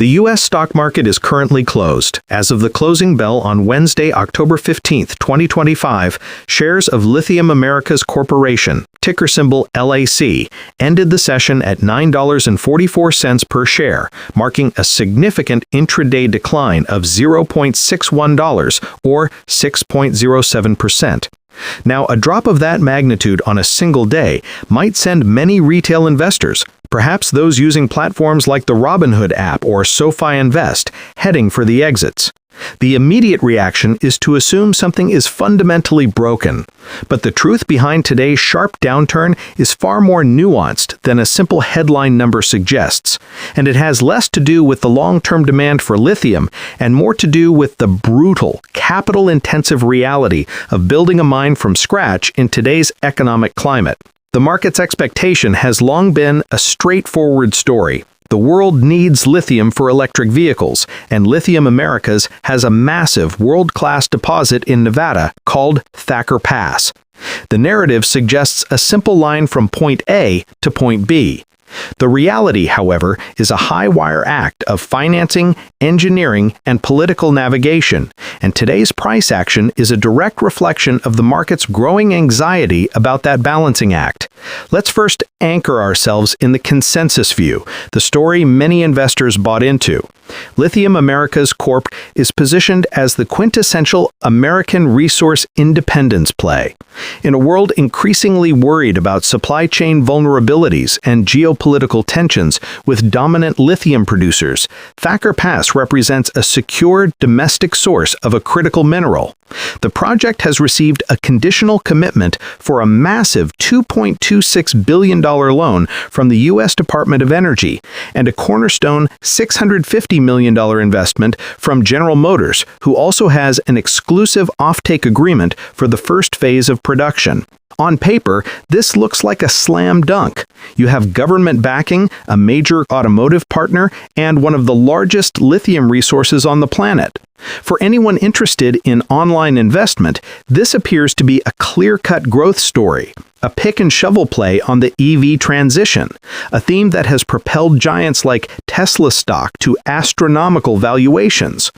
The U.S. stock market is currently closed. As of the closing bell on Wednesday, October 15, 2025, shares of Lithium Americas Corporation, ticker symbol LAC, ended the session at $9.44 per share, marking a significant intraday decline of $0.61 or 6.07%. Now, a drop of that magnitude on a single day might send many retail investors, perhaps those using platforms like the Robinhood app or SoFi Invest, heading for the exits. The immediate reaction is to assume something is fundamentally broken. But the truth behind today's sharp downturn is far more nuanced than a simple headline number suggests, and it has less to do with the long-term demand for lithium and more to do with the brutal, capital-intensive reality of building a mine from scratch in today's economic climate. The market's expectation has long been a straightforward story. The world needs lithium for electric vehicles, and Lithium Americas has a massive world-class deposit in Nevada called Thacker Pass. The narrative suggests a simple line from point A to point B. The reality, however, is a high-wire act of financing, engineering, and political navigation, and today's price action is a direct reflection of the market's growing anxiety about that balancing act. Let's first anchor ourselves in the consensus view, the story many investors bought into. Lithium Americas Corp is positioned as the quintessential American resource independence play. In a world increasingly worried about supply chain vulnerabilities and geopolitical tensions with dominant lithium producers, Thacker Pass represents a secure domestic source of a critical mineral. The project has received a conditional commitment for a massive $2.26 billion loan from the U.S. Department of Energy and a cornerstone $650 million investment from General Motors, who also has an exclusive offtake agreement for the first phase of production. On paper, this looks like a slam dunk. You have government backing, a major automotive partner, and one of the largest lithium resources on the planet. For anyone interested in online investment, this appears to be a clear-cut growth story, a pick-and-shovel play on the EV transition, a theme that has propelled giants like Tesla stock to astronomical valuations.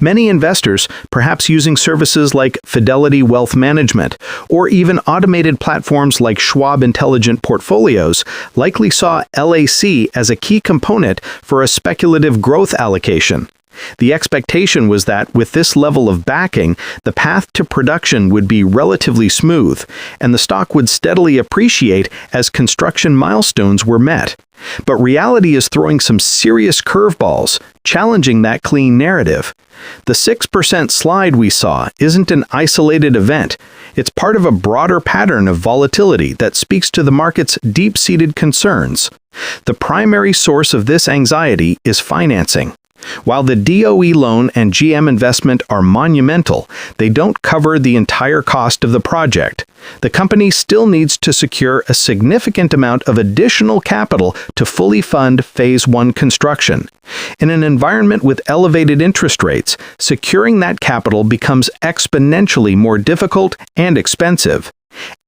Many investors, perhaps using services like Fidelity Wealth Management or even automated platforms like Schwab Intelligent Portfolios, likely saw LAC as a key component for a speculative growth allocation. The expectation was that with this level of backing, the path to production would be relatively smooth, and the stock would steadily appreciate as construction milestones were met. But reality is throwing some serious curveballs, challenging that clean narrative. The 6% slide we saw isn't an isolated event. It's part of a broader pattern of volatility that speaks to the market's deep-seated concerns. The primary source of this anxiety is financing. While the DOE loan and GM investment are monumental, they don't cover the entire cost of the project. The company still needs to secure a significant amount of additional capital to fully fund Phase 1 construction. In an environment with elevated interest rates, securing that capital becomes exponentially more difficult and expensive.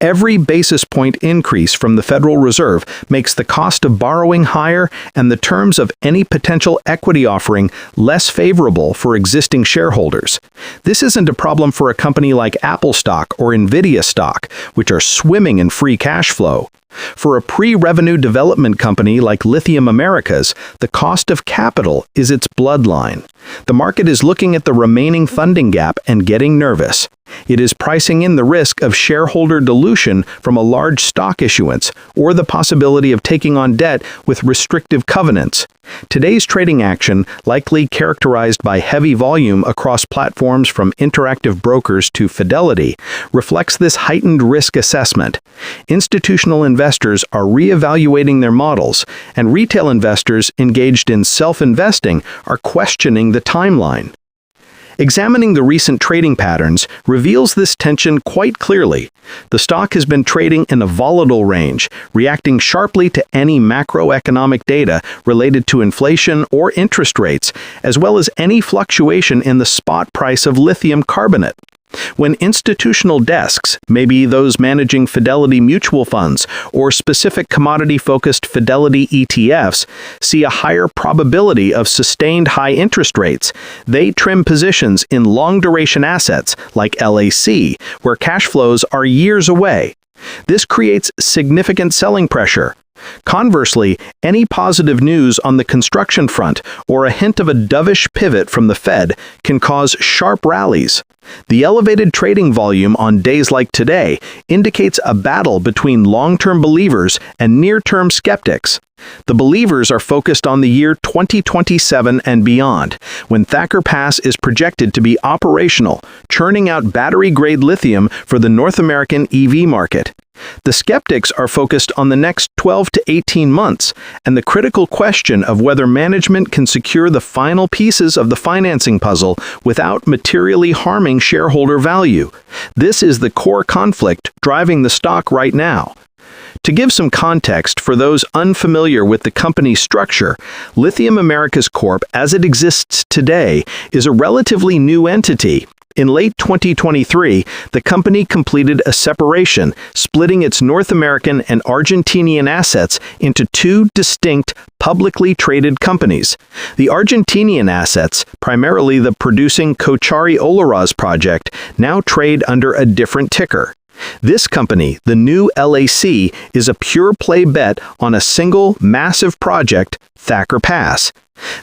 Every basis point increase from the Federal Reserve makes the cost of borrowing higher and the terms of any potential equity offering less favorable for existing shareholders. This isn't a problem for a company like Apple stock or Nvidia stock, which are swimming in free cash flow. For a pre-revenue development company like Lithium Americas, the cost of capital is its bloodline. The market is looking at the remaining funding gap and getting nervous. It is pricing in the risk of shareholder dilution from a large stock issuance or the possibility of taking on debt with restrictive covenants. Today's trading action, likely characterized by heavy volume across platforms from Interactive Brokers to Fidelity, reflects this heightened risk assessment. Institutional investors are reevaluating their models, and retail investors engaged in self-investing are questioning the timeline. Examining the recent trading patterns reveals this tension quite clearly. The stock has been trading in a volatile range, reacting sharply to any macroeconomic data related to inflation or interest rates, as well as any fluctuation in the spot price of lithium carbonate. When institutional desks, maybe those managing Fidelity mutual funds or specific commodity-focused Fidelity ETFs, see a higher probability of sustained high interest rates, they trim positions in long-duration assets like LAC, where cash flows are years away. This creates significant selling pressure. Conversely, any positive news on the construction front or a hint of a dovish pivot from the Fed can cause sharp rallies. The elevated trading volume on days like today indicates a battle between long-term believers and near-term skeptics. The believers are focused on the year 2027 and beyond, when Thacker Pass is projected to be operational, churning out battery-grade lithium for the North American EV market. The skeptics are focused on the next 12 to 18 months and the critical question of whether management can secure the final pieces of the financing puzzle without materially harming shareholder value. This is the core conflict driving the stock right now. To give some context for those unfamiliar with the company's structure, Lithium Americas Corp, as it exists today, is a relatively new entity. In late 2023, the company completed a separation, splitting its North American and Argentinian assets into two distinct, publicly traded companies. The Argentinian assets, primarily the producing Cauchari-Olaroz project, now trade under a different ticker. This company, the new LAC, is a pure-play bet on a single, massive project, Thacker Pass.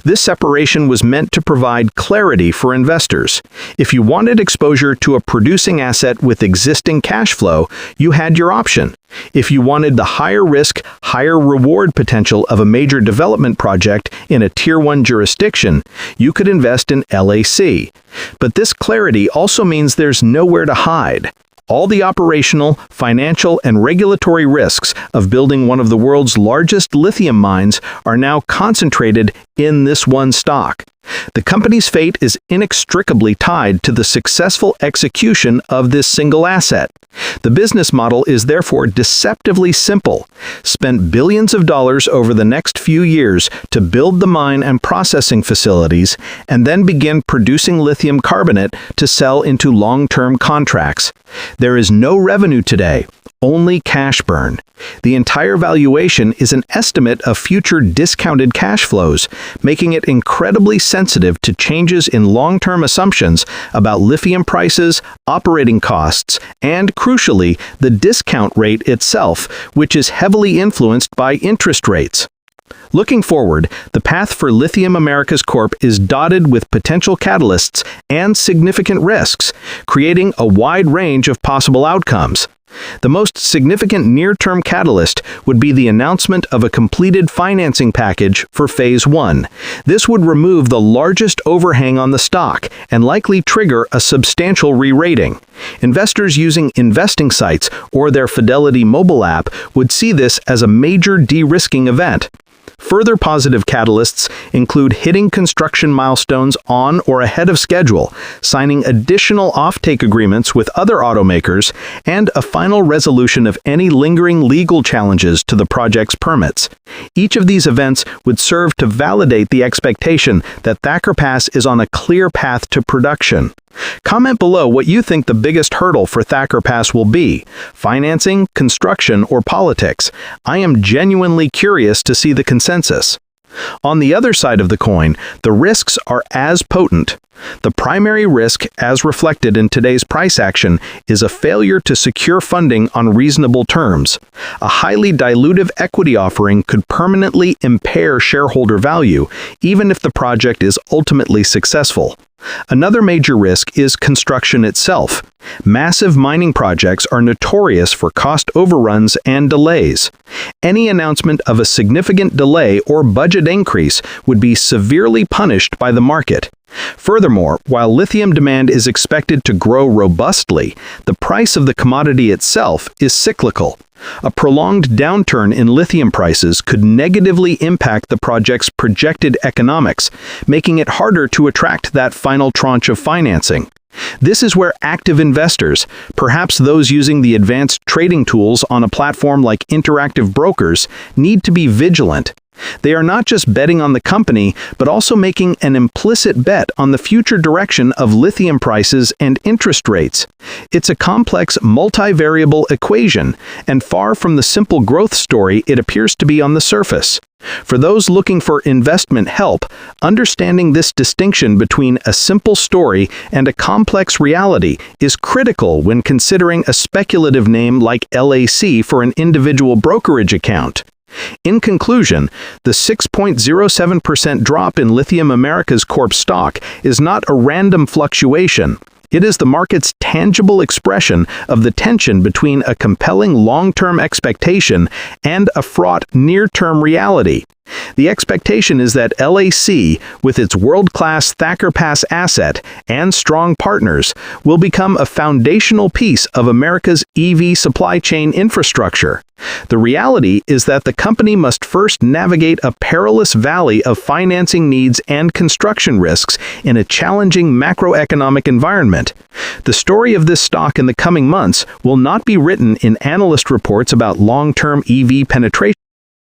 This separation was meant to provide clarity for investors. If you wanted exposure to a producing asset with existing cash flow, you had your option. If you wanted the higher risk, higher reward potential of a major development project in a Tier 1 jurisdiction, you could invest in LAC. But this clarity also means there's nowhere to hide. All the operational, financial, and regulatory risks of building one of the world's largest lithium mines are now concentrated in this one stock. The company's fate is inextricably tied to the successful execution of this single asset. The business model is therefore deceptively simple. Spend billions of dollars over the next few years to build the mine and processing facilities, and then begin producing lithium carbonate to sell into long-term contracts. There is no revenue today, only cash burn. The entire valuation is an estimate of future discounted cash flows, making it incredibly sensitive to changes in long-term assumptions about lithium prices, operating costs, and, crucially, the discount rate itself, which is heavily influenced by interest rates. Looking forward, the path for Lithium Americas Corp is dotted with potential catalysts and significant risks, creating a wide range of possible outcomes. The most significant near-term catalyst would be the announcement of a completed financing package for Phase 1. This would remove the largest overhang on the stock and likely trigger a substantial re-rating. Investors using investing sites or their Fidelity mobile app would see this as a major de-risking event. Further positive catalysts include hitting construction milestones on or ahead of schedule, signing additional offtake agreements with other automakers, and a final resolution of any lingering legal challenges to the project's permits. Each of these events would serve to validate the expectation that Thacker Pass is on a clear path to production. Comment below what you think the biggest hurdle for Thacker Pass will be: financing, construction, or politics. I am genuinely curious to see the consensus. On the other side of the coin, the risks are as potent. The primary risk, as reflected in today's price action, is a failure to secure funding on reasonable terms. A highly dilutive equity offering could permanently impair shareholder value, even if the project is ultimately successful. Another major risk is construction itself. Massive mining projects are notorious for cost overruns and delays. Any announcement of a significant delay or budget increase would be severely punished by the market. Furthermore, while lithium demand is expected to grow robustly, the price of the commodity itself is cyclical. A prolonged downturn in lithium prices could negatively impact the project's projected economics, making it harder to attract that final tranche of financing. This is where active investors, perhaps those using the advanced trading tools on a platform like Interactive Brokers, need to be vigilant. They are not just betting on the company, but also making an implicit bet on the future direction of lithium prices and interest rates. It's a complex, multivariable equation, and far from the simple growth story it appears to be on the surface. For those looking for investment help, understanding this distinction between a simple story and a complex reality is critical when considering a speculative name like LAC for an individual brokerage account. In conclusion, the 6.07% drop in Lithium Americas Corp stock is not a random fluctuation. It is the market's tangible expression of the tension between a compelling long-term expectation and a fraught near-term reality. The expectation is that LAC, with its world-class Thacker Pass asset and strong partners, will become a foundational piece of America's EV supply chain infrastructure. The reality is that the company must first navigate a perilous valley of financing needs and construction risks in a challenging macroeconomic environment. The story of this stock in the coming months will not be written in analyst reports about long-term EV penetration.